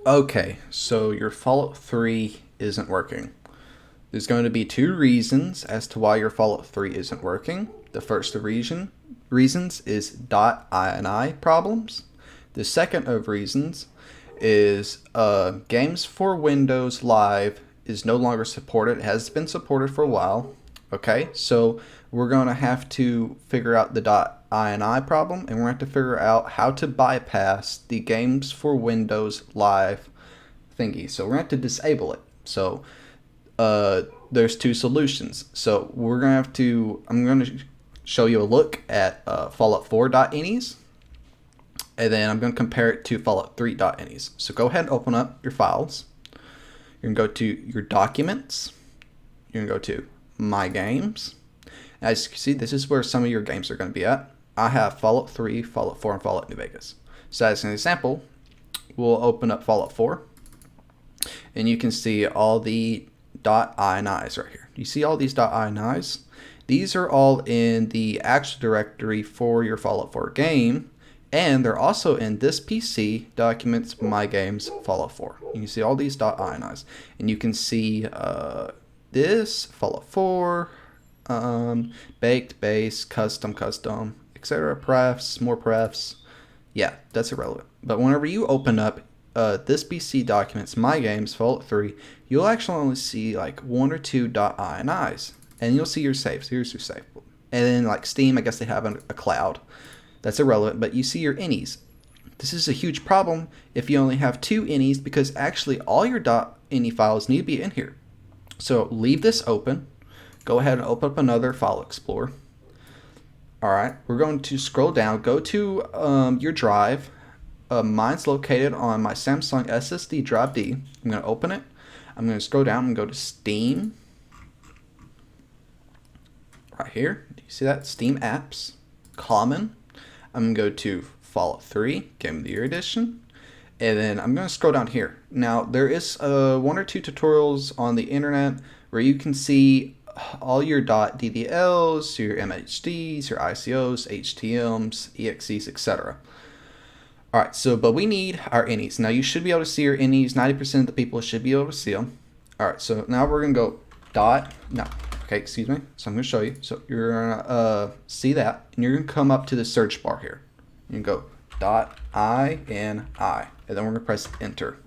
Okay, so your Fallout 3 isn't working. There's going to be two reasons as to why your Fallout 3 isn't working. The first of reasons is .ini problems. The second of reasons is Games for Windows Live is no longer supported. It has been supported for a while. Okay, so we're going to have to figure out the .ini problem, and we're going to have to figure out how to bypass the Games for Windows Live thingy. So we're going to have to disable it. So there's two solutions. So we're going to have to, I'm going to show you a look at Fallout 4.inis, and then I'm going to compare it to Fallout 3.inis. So go ahead and open up your files. You're going to go to your documents. You're going to go to my games. As you can see, this is where some of your games are going to be at. I have Fallout 3, Fallout 4, and Fallout New Vegas. So as an example, we'll open up Fallout 4, and you can see all the .inis right here. You see all these .inis? These are all in the actual directory for your Fallout 4 game, and they're also in this PC documents, my games, Fallout 4. You can see all these .inis, and you can see this Fallout 4, baked, base, custom, etc. Prefs, more prefs. Yeah, that's irrelevant. But whenever you open up this PC documents, my games, Fallout 3, you'll actually only see like one or two .inis, and you'll see your saves. Here's your save. And then like Steam, I guess they have a cloud. That's irrelevant, but you see your inis. This is a huge problem if you only have two inis, because actually all your .ini files need to be in here. So leave this open. Go ahead and open up another file explorer. Alright, we're going to scroll down, go to your drive. Mine's located on my Samsung SSD drive D. I'm going to open it. I'm going to scroll down and go to Steam. Right here. Do you see that? Steam Apps. Common. I'm going to go to Fallout 3, Game of the Year Edition. And then I'm going to scroll down here. Now, there is one or two tutorials on the internet where you can see all your .ddls, your MHDs, your ICOs, HTMs, EXEs, etc. Alright, so, but we need our inis. Now, you should be able to see your inis. 90% of the people should be able to see them. Alright, so now we're going to go okay, excuse me. So I'm going to show you. So you're going to see that, and you're going to come up to the search bar here. You can go .ini, and then we're going to press enter.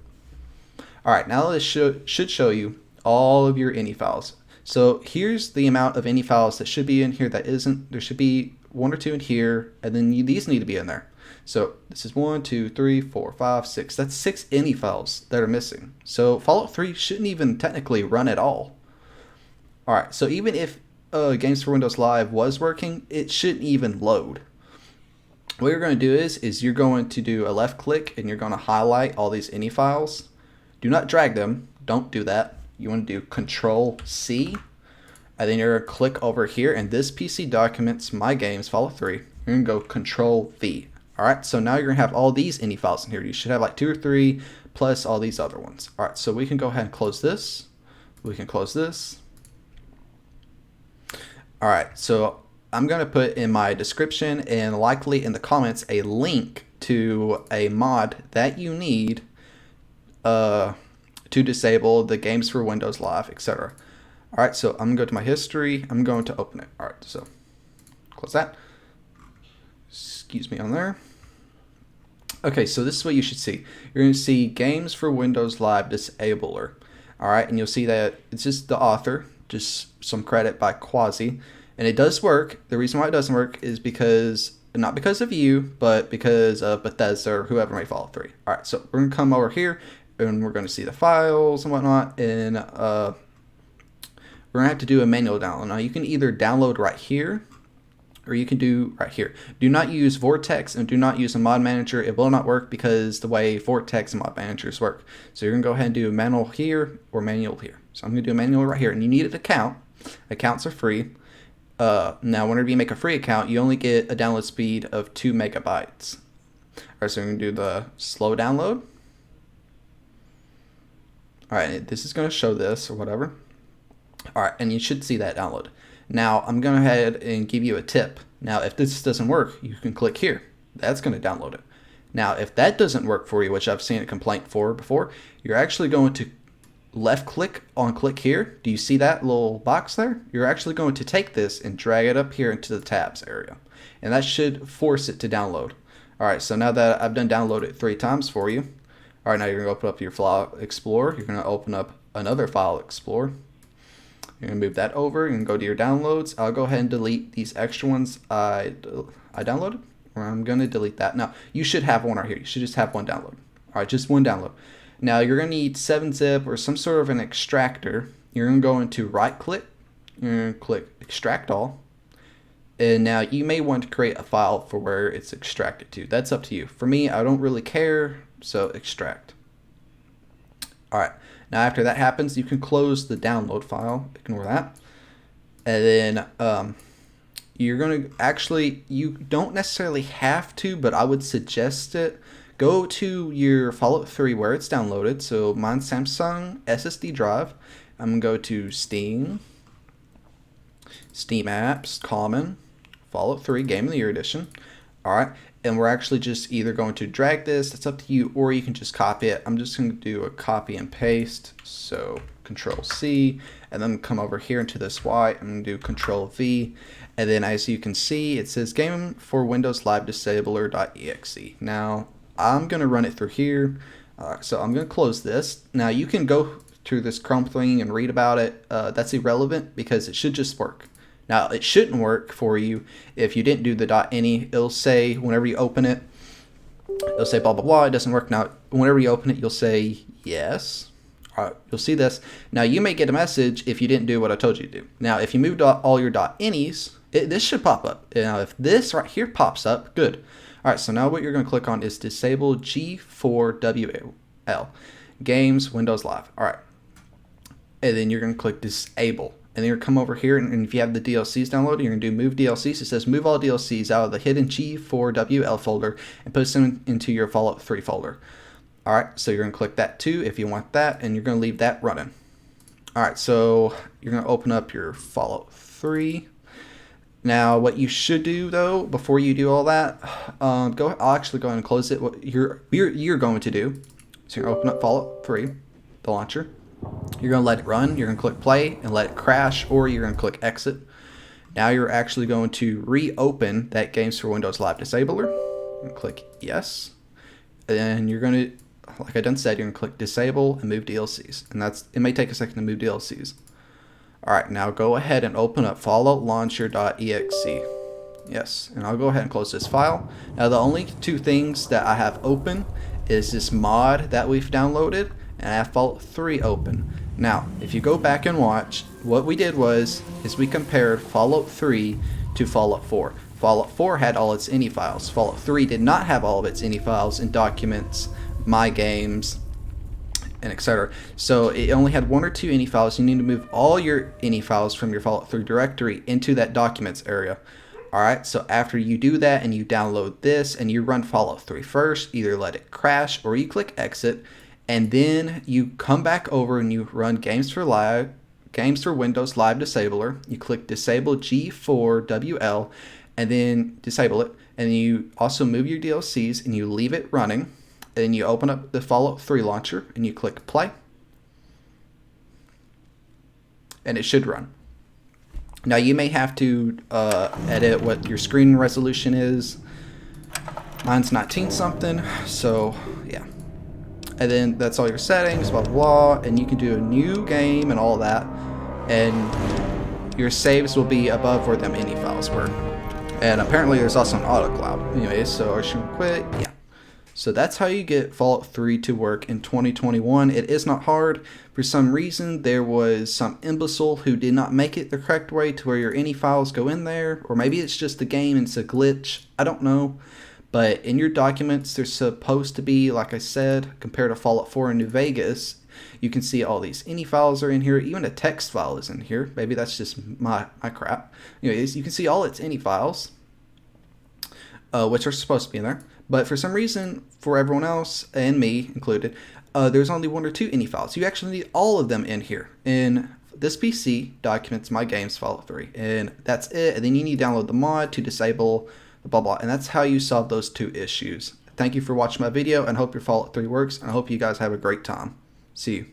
Alright, now this should show you all of your ini files. So here's the amount of ini files that should be in here that isn't. There should be one or two in here, and then these need to be in there. So this is 1, 2, 3, 4, 5, 6. That's 6 ini files that are missing. So Fallout 3 shouldn't even technically run at all. Alright, so even if Games for Windows Live was working, it shouldn't even load. What you're going to do is you're going to do a left click, and you're going to highlight all these ini files. Do not drag them. Don't do that. You want to do Control C, and then you're going to click over here, and this PC documents, my games, Fallout 3. You're going to go Control V. Alright, so now you're going to have all these ini files in here. You should have like 2 or 3 plus all these other ones. Alright, so we can go ahead and close this. We can close this. Alright, so I'm going to put in my description and likely in the comments a link to a mod that you need to disable the Games for Windows Live, etc. Alright, so I'm going to go to my history. I'm going to open it. Alright, so close that. Excuse me on there. Okay, so this is what you should see. You're going to see Games for Windows Live Disabler. Alright, and you'll see that it's just the author, just some credit by Quasi. And it does work. The reason why it doesn't work is because, not because of you, but because of Bethesda or whoever made Fallout 3. Alright, so we're going to come over here, and we're going to see the files and whatnot, and we're going to have to do a manual download. Now, you can either download right here, or you can do right here. Do not use Vortex, and do not use a mod manager. It will not work because the way Vortex and mod managers work. So you're going to go ahead and do a manual here or manual here. So I'm going to do a manual right here, and you need an account. Accounts are free. Now, whenever you make a free account, you only get a download speed of 2 megabytes. Alright, so we're going to do the slow download. Alright, this is going to show this or whatever. Alright, and you should see that download. Now, I'm going to go ahead and give you a tip. Now, if this doesn't work, you can click here. That's going to download it. Now, if that doesn't work for you, which I've seen a complaint for before, you're actually going to left click on click here. Do you see that little box there? You're actually going to take this and drag it up here into the tabs area. And that should force it to download. Alright, so now that I've done download it 3 times for you. Alright, now you're going to open up your File Explorer. You're going to open up another File Explorer. You're going to move that over and go to your downloads. I'll go ahead and delete these extra ones I downloaded. I'm going to delete that. Now, you should have one right here. You should just have one download. Alright, just one download. Now, you're going to need 7-zip or some sort of an extractor. You're going to go into right click. You're going to click extract all. And now you may want to create a file for where it's extracted to. That's up to you. For me, I don't really care, so extract. Alright, now after that happens, you can close the download file. Ignore that. And then you're going to actually, you don't necessarily have to, but I would suggest it. Go to your Fallout 3 where it's downloaded. So mine's Samsung SSD drive. I'm going to go to Steam, Steam Apps, Common, Fallout 3 Game of the Year Edition. Alright, and we're actually just either going to drag this, that's up to you, or you can just copy it. I'm just going to do a copy and paste. So Control C, and then come over here into this white. I'm going to do Control V. And then as you can see, it says Game for Windows Live Disabler.exe. Now, I'm going to run it through here. So I'm going to close this. Now, you can go through this Chrome thing and read about it. That's irrelevant because it should just work. Now, it shouldn't work for you if you didn't do the .ini. It'll say, whenever you open it, it'll say blah, blah, blah. It doesn't work. Now, whenever you open it, you'll say yes. Alright, you'll see this. Now, you may get a message if you didn't do what I told you to do. Now, if you moved all your .inis, this should pop up. Now, if this right here pops up, good. Alright, so now what you're going to click on is Disable G4WL. Games, Windows Live. Alright. And then you're going to click Disable. And then you're going to come over here, and if you have the DLCs downloaded, you're going to do Move DLCs. It says Move all DLCs out of the hidden G4WL folder and put them into your Fallout 3 folder. Alright, so you're going to click that too if you want that, and you're going to leave that running. Alright, so you're going to open up your Fallout 3. Now, what you should do though, before you do all that, I'll actually go ahead and close it. What you're going to do, so you're going to open up Fallout 3, the launcher. You're going to let it run. You're going to click play and let it crash, or you're going to click exit. Now you're actually going to reopen that Games for Windows Live Disabler. And click yes. And you're going to, like I done said, you're going to click disable and move DLCs. And it may take a second to move DLCs. Alright, now go ahead and open up falloutlauncher.exe. Yes, and I'll go ahead and close this file. Now the only 2 things that I have open is this mod that we've downloaded, and I have Fallout 3 open. Now, if you go back and watch, what we did is we compared Fallout 3 to Fallout 4. Fallout 4 had all its ini files. Fallout 3 did not have all of its ini files in documents, mygames, and etc. So it only had 1 or 2 ini files. You need to move all your ini files from your Fallout 3 directory into that documents area. Alright, so after you do that and you download this and you run Fallout 3 first, either let it crash or you click exit, and then you come back over and you run Games for Windows Live Disabler. You click Disable G4WL and then disable it. And you also move your DLCs and you leave it running. And you open up the Fallout 3 launcher and you click play. And it should run. Now you may have to edit what your screen resolution is. Mine's 19 something, so yeah. And then that's all your settings, blah, blah, blah, and you can do a new game and all that, and your saves will be above where them ini files were. And apparently there's also an auto cloud. Anyways, so I should quit, yeah. So that's how you get Fallout 3 to work in 2021. It is not hard. For some reason, there was some imbecile who did not make it the correct way to where your ini files go in there, or maybe it's just the game and it's a glitch. I don't know. But in your documents, they're supposed to be, like I said, compared to Fallout 4 and New Vegas, you can see all these ini files are in here. Even a text file is in here. Maybe that's just my crap. Anyways, you can see all its ini files, which are supposed to be in there. But for some reason, for everyone else, and me included, there's only 1 or 2 ini files. You actually need all of them in here. In this PC, documents mygames Fallout 3. And that's it. And then you need to download the mod to disable blah blah, and that's how you solve those 2 issues. Thank you for watching my video, and hope your Fallout 3 works, and I hope you guys have a great time. See you.